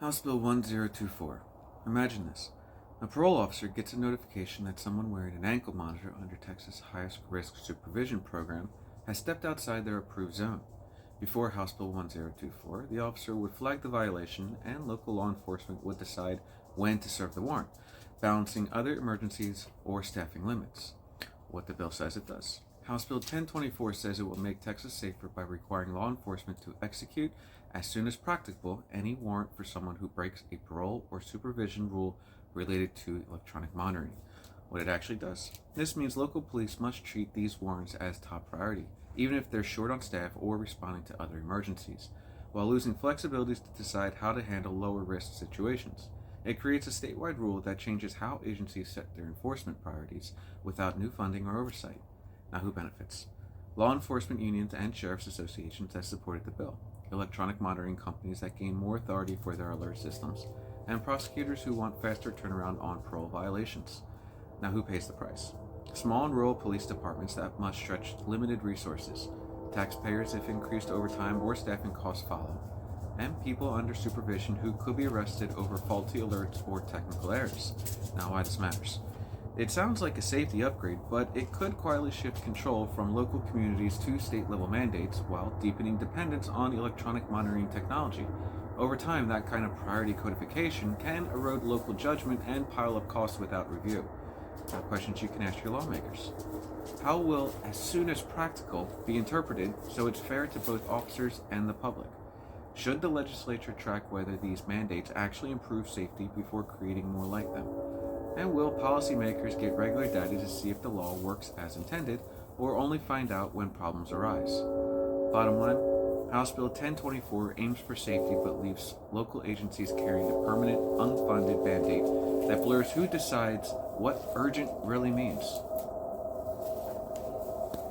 House Bill 1024. Imagine this. A parole officer gets a notification that someone wearing an ankle monitor under Texas' highest risk supervision program has stepped outside their approved zone. Before House Bill 1024, the officer would flag the violation and local law enforcement would decide when to serve the warrant, balancing other emergencies or staffing limits. What the bill says it does. House Bill 1024 says it will make Texas safer by requiring law enforcement to execute, as soon as practicable, any warrant for someone who breaks a parole or supervision rule related to electronic monitoring. What it actually does. This means local police must treat these warrants as top priority, even if they're short on staff or responding to other emergencies, while losing flexibilities to decide how to handle lower risk situations. It creates a statewide rule that changes how agencies set their enforcement priorities without new funding or oversight. Now, who benefits? Law enforcement unions and sheriff's associations that supported the bill, electronic monitoring companies that gain more authority for their alert systems, and prosecutors who want faster turnaround on parole violations. Now, who pays the price? Small and rural police departments that must stretch limited resources, taxpayers if increased overtime or staffing costs follow, and people under supervision who could be arrested over faulty alerts or technical errors. Now, why this matters? It sounds like a safety upgrade, but it could quietly shift control from local communities to state-level mandates while deepening dependence on electronic monitoring technology. Over time, that kind of priority codification can erode local judgment and pile up costs without review. Now, questions you can ask your lawmakers. How will "as soon as practical" be interpreted so it's fair to both officers and the public? Should the legislature track whether these mandates actually improve safety before creating more like them? And will policymakers get regular data to see if the law works as intended, or only find out when problems arise? Bottom line, House Bill 1024 aims for safety but leaves local agencies carrying a permanent, unfunded mandate that blurs who decides what urgent really means.